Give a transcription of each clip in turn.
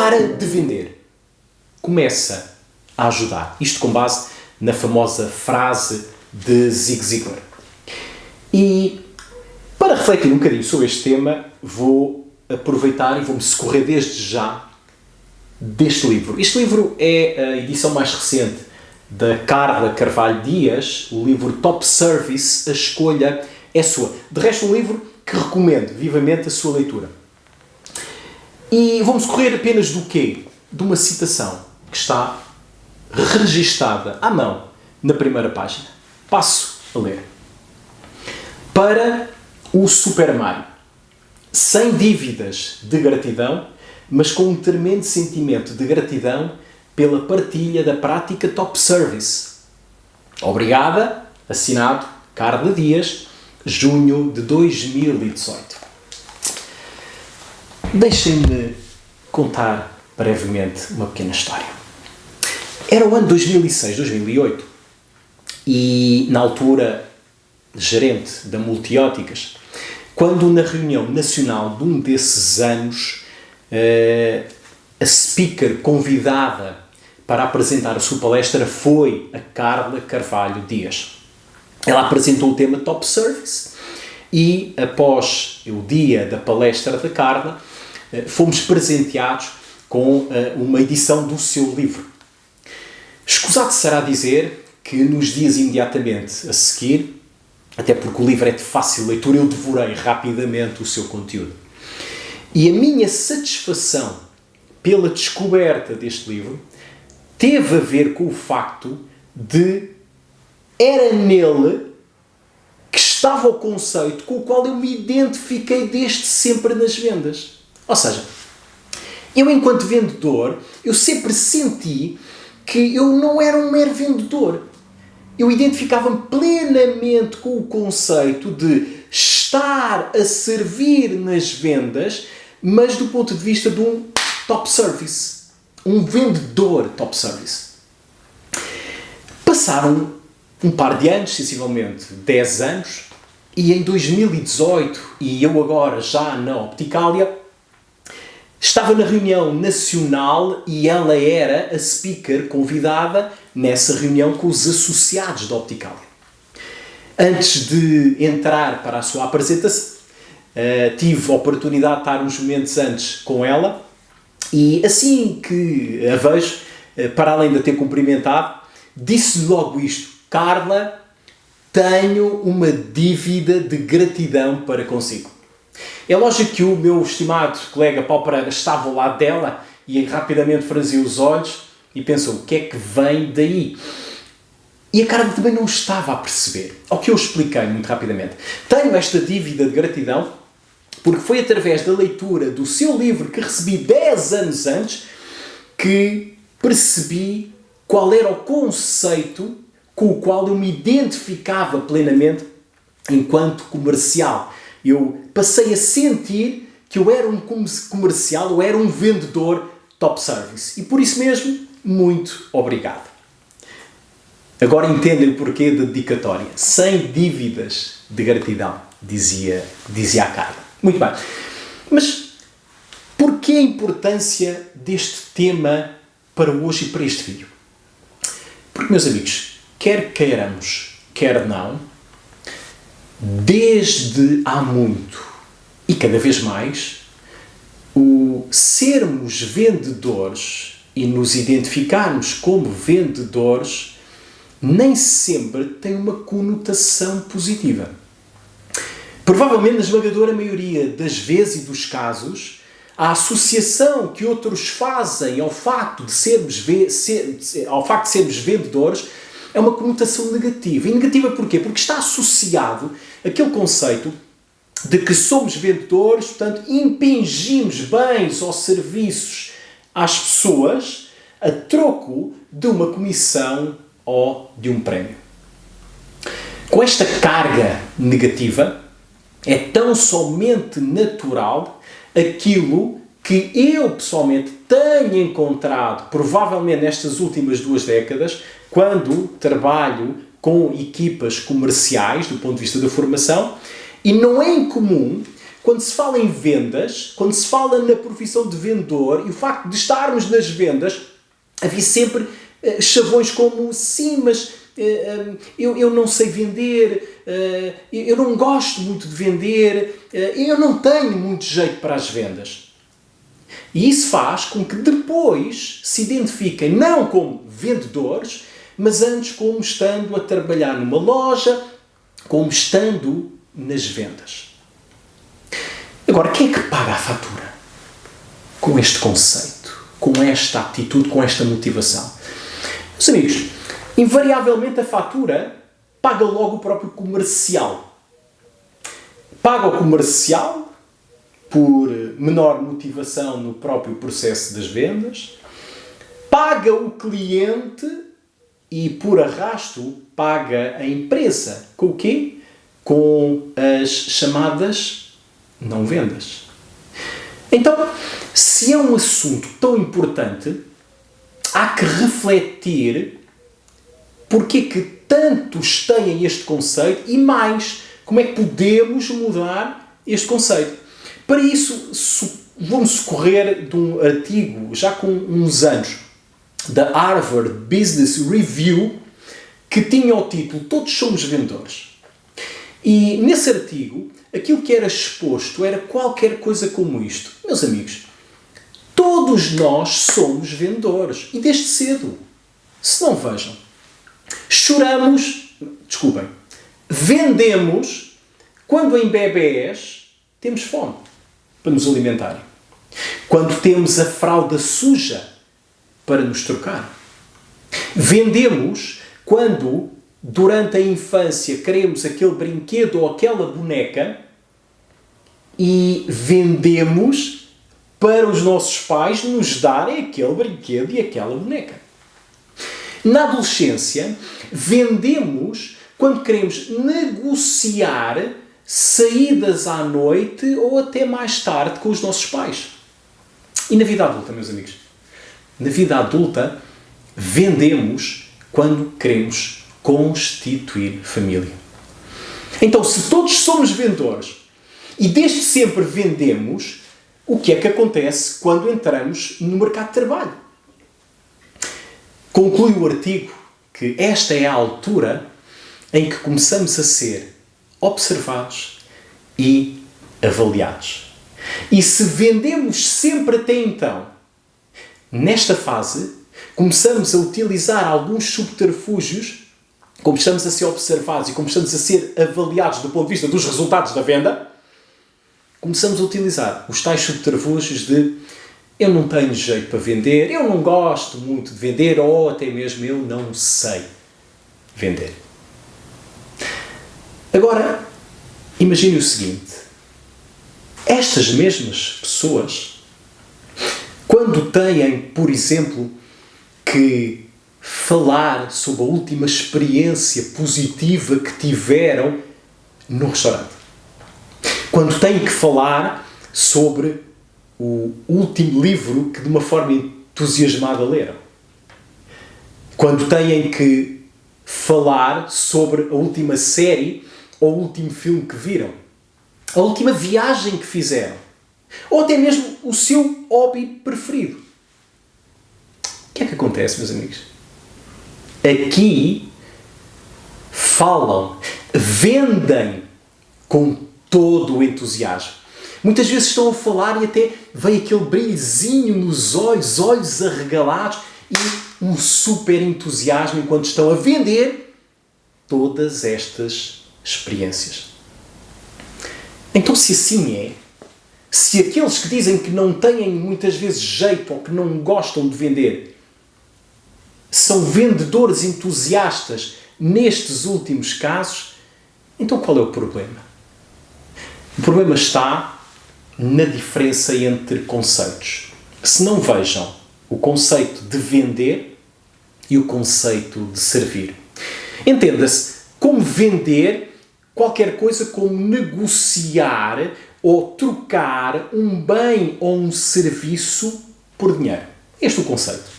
para de vender. Começa a ajudar. Isto com base na famosa frase de Zig Ziglar. E para refletir um bocadinho sobre este tema, vou aproveitar e vou-me socorrer desde já deste livro. Este livro é a edição mais recente da Carla Carvalho Dias, o livro Top Service, a escolha é sua. De resto, um livro que recomendo vivamente a sua leitura. E vamos socorrer apenas do quê? De uma citação que está registada à mão na primeira página. Passo a ler. Para o Super Mario, sem dívidas de gratidão, mas com um tremendo sentimento de gratidão pela partilha da prática Top Service. Obrigada, assinado Carla Dias, junho de 2018. Deixem-me contar brevemente uma pequena história. Era o ano 2006, 2008 e, na altura, gerente da Multióticas, quando na reunião nacional de um desses anos, a speaker convidada para apresentar a sua palestra foi a Carla Carvalho Dias. Ela apresentou o tema Top Service e, após o dia da palestra da Carla, fomos presenteados com uma edição do seu livro. Escusado será dizer que nos dias imediatamente a seguir, até porque o livro é de fácil leitura, eu devorei rapidamente o seu conteúdo. E a minha satisfação pela descoberta deste livro teve a ver com o facto de era nele que estava o conceito com o qual eu me identifiquei desde sempre nas vendas. Ou seja, eu enquanto vendedor, eu sempre senti que eu não era um mero vendedor. Eu identificava-me plenamente com o conceito de estar a servir nas vendas, mas do ponto de vista de um top service. Um vendedor top service. Passaram um par de anos, sensivelmente 10 anos, e em 2018, e eu agora já na Opticalia, estava na reunião nacional e ela era a speaker convidada nessa reunião com os associados da Opticalia. Antes de entrar para a sua apresentação, tive a oportunidade de estar uns momentos antes com ela e assim que a vejo, para além de a ter cumprimentado, disse logo isto: Carla, tenho uma dívida de gratidão para consigo. É lógico que o meu estimado colega Paulo Pereira estava ao lado dela e rapidamente franziu os olhos e pensou, o que é que vem daí? E a Carla também não estava a perceber. Ao que eu expliquei muito rapidamente. Tenho esta dívida de gratidão porque foi através da leitura do seu livro que recebi 10 anos antes que percebi qual era o conceito com o qual eu me identificava plenamente enquanto comercial. Eu passei a sentir que eu era um comercial, eu era um vendedor top service. E por isso mesmo, muito obrigado. Agora entendem o porquê da dedicatória. Sem dívidas de gratidão, dizia a Carla. Muito bem. Mas porquê a importância deste tema para hoje e para este vídeo? Porque, meus amigos, quer queiramos, quer não, desde há muito e cada vez mais, o sermos vendedores e nos identificarmos como vendedores nem sempre tem uma conotação positiva. Provavelmente, na esmagadora maioria das vezes e dos casos, a associação que outros fazem ao facto de sermos vendedores é uma conotação negativa. E negativa porquê? Porque está associado aquele conceito de que somos vendedores, portanto, impingimos bens ou serviços às pessoas a troco de uma comissão ou de um prémio. Com esta carga negativa, é tão somente natural aquilo que eu, pessoalmente, tenho encontrado, provavelmente nestas últimas 2 décadas, quando trabalho com equipas comerciais, do ponto de vista da formação, e não é incomum quando se fala em vendas, quando se fala na profissão de vendedor e o facto de estarmos nas vendas, havia sempre chavões como, sim, mas eu não sei vender, eu não gosto muito de vender, eu não tenho muito jeito para as vendas. E isso faz com que depois se identifiquem não como vendedores, mas antes como estando a trabalhar numa loja, como estando nas vendas. Agora, quem é que paga a fatura? Com este conceito, com esta atitude, com esta motivação. Meus amigos, invariavelmente a fatura paga logo o próprio comercial. Paga o comercial por menor motivação no próprio processo das vendas, paga o cliente e, por arrasto, paga a empresa. Com o quê? Com as chamadas não vendas. Então, se é um assunto tão importante, há que refletir porque é que tantos têm este conceito e mais, como é que podemos mudar este conceito. Para isso, vou-me socorrer de um artigo, já com uns anos, da Harvard Business Review, que tinha o título Todos somos vendedores. E nesse artigo, aquilo que era exposto era qualquer coisa como isto. Meus amigos, todos nós somos vendedores. E desde cedo. Se não vejam. Vendemos quando em bebés temos fome para nos alimentarem. Quando temos a fralda suja para nos trocar. Vendemos quando, durante a infância, queremos aquele brinquedo ou aquela boneca e vendemos para os nossos pais nos darem aquele brinquedo e aquela boneca. Na adolescência, vendemos quando queremos negociar saídas à noite ou até mais tarde com os nossos pais. E na vida adulta, meus amigos? Na vida adulta, vendemos quando queremos constituir família. Então, se todos somos vendedores e desde sempre vendemos, o que é que acontece quando entramos no mercado de trabalho? Conclui o artigo que esta é a altura em que começamos a ser observados e avaliados. E se vendemos sempre até então, nesta fase, começamos a utilizar alguns subterfúgios, como estamos a ser observados e como estamos a ser avaliados do ponto de vista dos resultados da venda, começamos a utilizar os tais subterfúgios de eu não tenho jeito para vender, eu não gosto muito de vender ou até mesmo eu não sei vender. Agora, imagine o seguinte. Estas mesmas pessoas, quando têm, por exemplo, que falar sobre a última experiência positiva que tiveram no restaurante, quando têm que falar sobre o último livro que de uma forma entusiasmada leram, quando têm que falar sobre a última série ou o último filme que viram, a última viagem que fizeram, ou até mesmo o seu hobby preferido. O que é que acontece, meus amigos? Aqui falam, vendem com todo o entusiasmo. Muitas vezes estão a falar e até vem aquele brilhozinho nos olhos, olhos arregalados e um super entusiasmo enquanto estão a vender todas estas experiências. Então, se assim é, se aqueles que dizem que não têm muitas vezes jeito ou que não gostam de vender são vendedores entusiastas nestes últimos casos, então qual é o problema? O problema está na diferença entre conceitos. Se não vejam o conceito de vender e o conceito de servir. Entenda-se como vender qualquer coisa como negociar ou trocar um bem ou um serviço por dinheiro. Este é o conceito.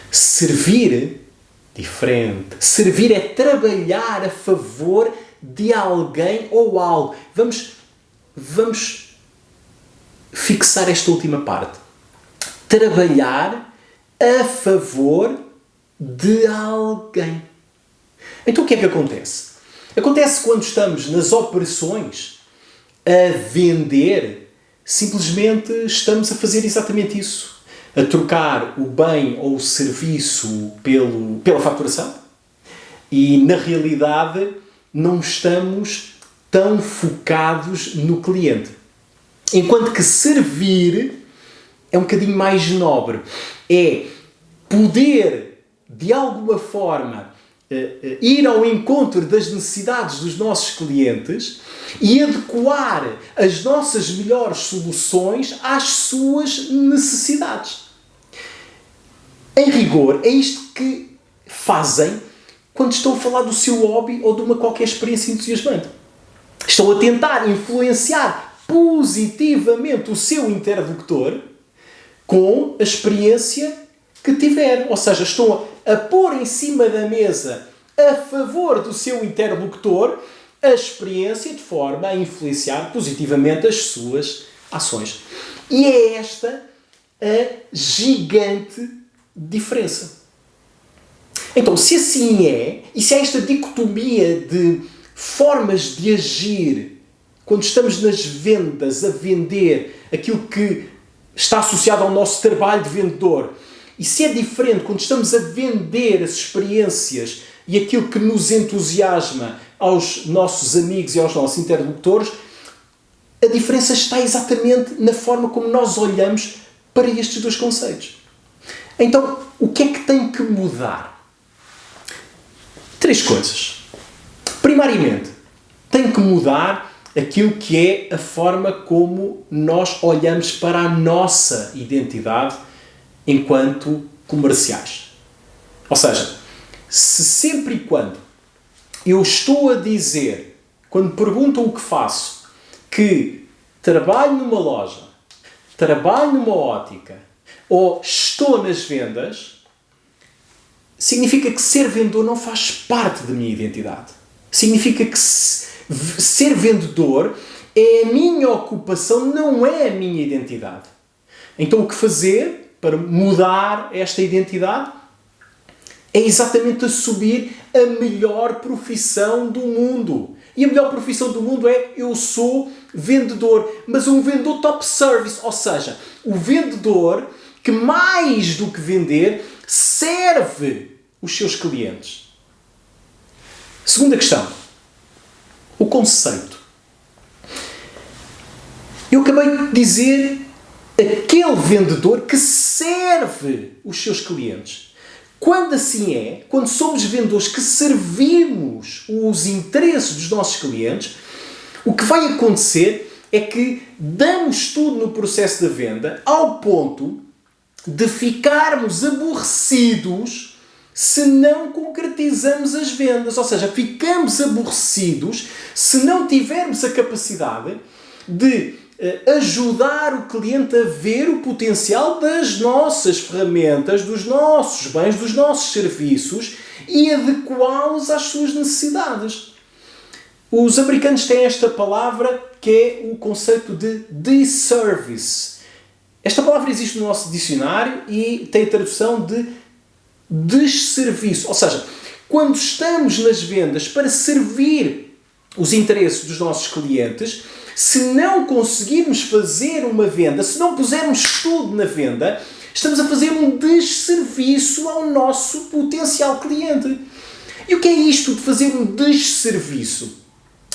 Servir, diferente. Servir é trabalhar a favor de alguém ou algo. Vamos vamos fixar esta última parte. Trabalhar a favor de alguém. Então o que é que acontece? Acontece quando estamos nas operações a vender, simplesmente estamos a fazer exatamente isso. A trocar o bem ou o serviço pela faturação. E, na realidade, não estamos tão focados no cliente. Enquanto que servir é um bocadinho mais nobre. É poder, de alguma forma, ir ao encontro das necessidades dos nossos clientes e adequar as nossas melhores soluções às suas necessidades. Em rigor, é isto que fazem quando estão a falar do seu hobby ou de uma qualquer experiência entusiasmante. Estão a tentar influenciar positivamente o seu interlocutor com a experiência que tiver. Ou seja, estão a pôr em cima da mesa, a favor do seu interlocutor, a experiência de forma a influenciar positivamente as suas ações. E é esta a gigante diferença. Então, se assim é, e se há esta dicotomia de formas de agir quando estamos nas vendas, a vender aquilo que está associado ao nosso trabalho de vendedor, e se é diferente quando estamos a vender as experiências e aquilo que nos entusiasma aos nossos amigos e aos nossos interlocutores, a diferença está exatamente na forma como nós olhamos para estes dois conceitos. Então, o que é que tem que mudar? 3 coisas. Primariamente, tem que mudar aquilo que é a forma como nós olhamos para a nossa identidade enquanto comerciais. Ou seja, se sempre e quando eu estou a dizer, quando perguntam o que faço, que trabalho numa loja, trabalho numa ótica ou estou nas vendas, significa que ser vendedor não faz parte da minha identidade. Significa que ser vendedor é a minha ocupação, não é a minha identidade. Então o que fazer para mudar esta identidade é exatamente assumir a melhor profissão do mundo. E a melhor profissão do mundo é: eu sou vendedor, mas um vendedor top service, ou seja, o vendedor que mais do que vender serve os seus clientes. Segunda questão, o conceito. Eu acabei de dizer aquele vendedor que serve os seus clientes. Quando assim é, quando somos vendedores que servimos os interesses dos nossos clientes, o que vai acontecer é que damos tudo no processo da venda ao ponto de ficarmos aborrecidos se não concretizamos as vendas. Ou seja, ficamos aborrecidos se não tivermos a capacidade de ajudar o cliente a ver o potencial das nossas ferramentas, dos nossos bens, dos nossos serviços e adequá-los às suas necessidades. Os americanos têm esta palavra que é o conceito de disservice. Esta palavra existe no nosso dicionário e tem a tradução de desserviço. Ou seja, quando estamos nas vendas para servir os interesses dos nossos clientes, se não conseguirmos fazer uma venda, se não pusermos tudo na venda, estamos a fazer um desserviço ao nosso potencial cliente. E o que é isto de fazer um desserviço?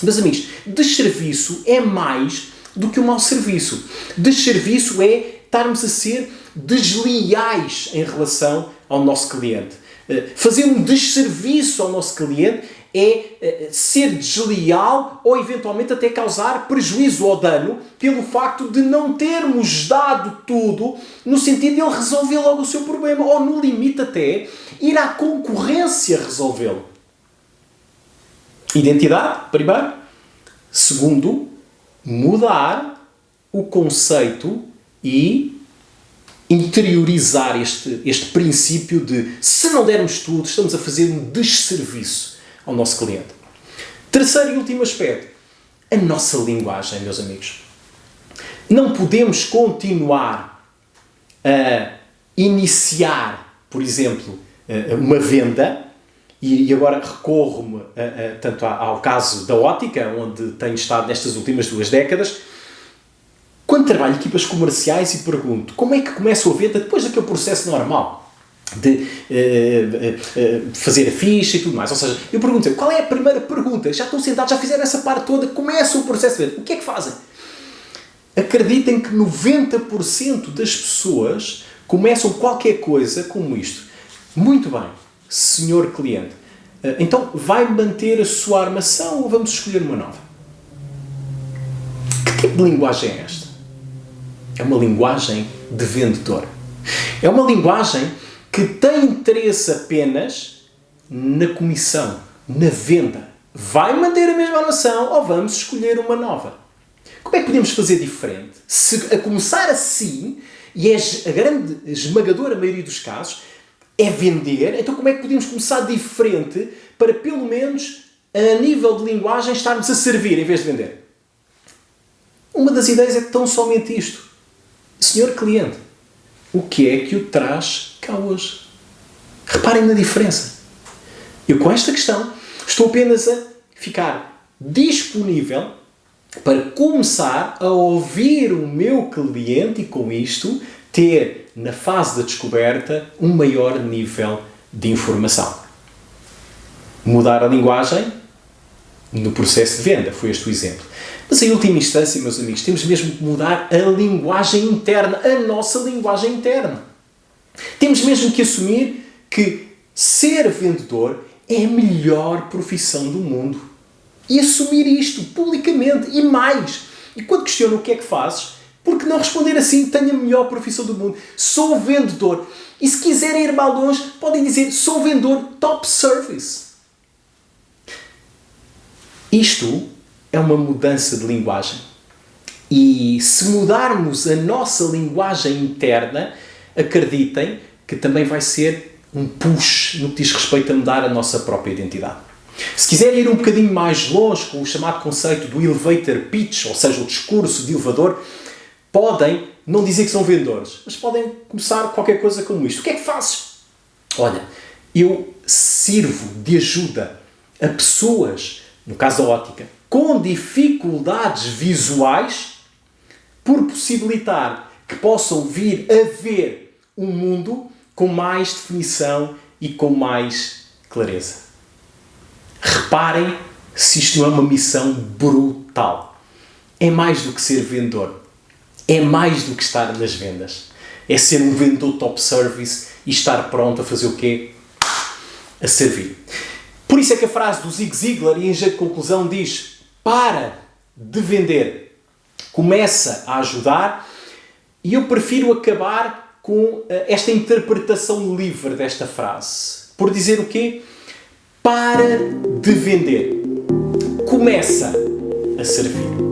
Meus amigos, desserviço é mais do que um mau serviço. Desserviço é estarmos a ser desleais em relação ao nosso cliente. Fazer um desserviço ao nosso cliente é ser desleal ou eventualmente até causar prejuízo ou dano pelo facto de não termos dado tudo no sentido de ele resolver logo o seu problema ou, no limite, até ir à concorrência resolvê-lo. Identidade, primeiro. Segundo, mudar o conceito e interiorizar este princípio de, se não dermos tudo, estamos a fazer um desserviço ao nosso cliente. Terceiro e último aspecto, a nossa linguagem, meus amigos. Não podemos continuar a iniciar, por exemplo, uma venda, e agora recorro-me tanto ao caso da ótica, onde tenho estado nestas últimas 2 décadas, quando trabalho em equipas comerciais e pergunto como é que começa a venda depois daquele processo normal de fazer a ficha e tudo mais. Ou seja, eu pergunto qual é a primeira pergunta? Já estão sentados, já fizeram essa parte toda, começa o processo de venda. O que é que fazem? Acreditem que 90% das pessoas começam qualquer coisa como isto. Muito bem, senhor cliente. Então, vai manter a sua armação ou vamos escolher uma nova? Que tipo de linguagem é esta? É uma linguagem de vendedor. É uma linguagem que tem interesse apenas na comissão, na venda. Vai manter a mesma armação ou vamos escolher uma nova? Como é que podemos fazer diferente? Se a começar assim, e a grande esmagadora maioria dos casos, é vender, então como é que podemos começar diferente para, pelo menos, a nível de linguagem, estarmos a servir em vez de vender? Uma das ideias é tão somente isto. Senhor cliente, o que é que o traz cá hoje? Reparem na diferença. Eu, com esta questão, estou apenas a ficar disponível para começar a ouvir o meu cliente e, com isto, ter, na fase da descoberta, um maior nível de informação. Mudar a linguagem no processo de venda, foi este o exemplo. Mas, em última instância, meus amigos, temos mesmo que mudar a linguagem interna, a nossa linguagem interna. Temos mesmo que assumir que ser vendedor é a melhor profissão do mundo. E assumir isto publicamente e mais. E quando questionam o que é que fazes, por que não responder assim, tenho a melhor profissão do mundo, sou vendedor. E se quiserem ir mais longe, podem dizer, sou vendedor top service. Isto é uma mudança de linguagem. E se mudarmos a nossa linguagem interna, acreditem que também vai ser um push no que diz respeito a mudar a nossa própria identidade. Se quiserem ir um bocadinho mais longe com o chamado conceito do elevator pitch, ou seja, o discurso de elevador, podem não dizer que são vendedores, mas podem começar qualquer coisa como isto. O que é que fazes? Olha, eu sirvo de ajuda a pessoas, no caso da ótica, com dificuldades visuais, por possibilitar que possam vir a ver o mundo com mais definição e com mais clareza. Reparem se isto não é uma missão brutal. É mais do que ser vendedor. É mais do que estar nas vendas. É ser um vendedor top service e estar pronto a fazer o quê? A servir. Por isso é que a frase do Zig Ziglar, e em jeito de conclusão, diz: para de vender, começa a ajudar. E eu prefiro acabar com esta interpretação livre desta frase. Por dizer o quê? Para de vender, começa a servir.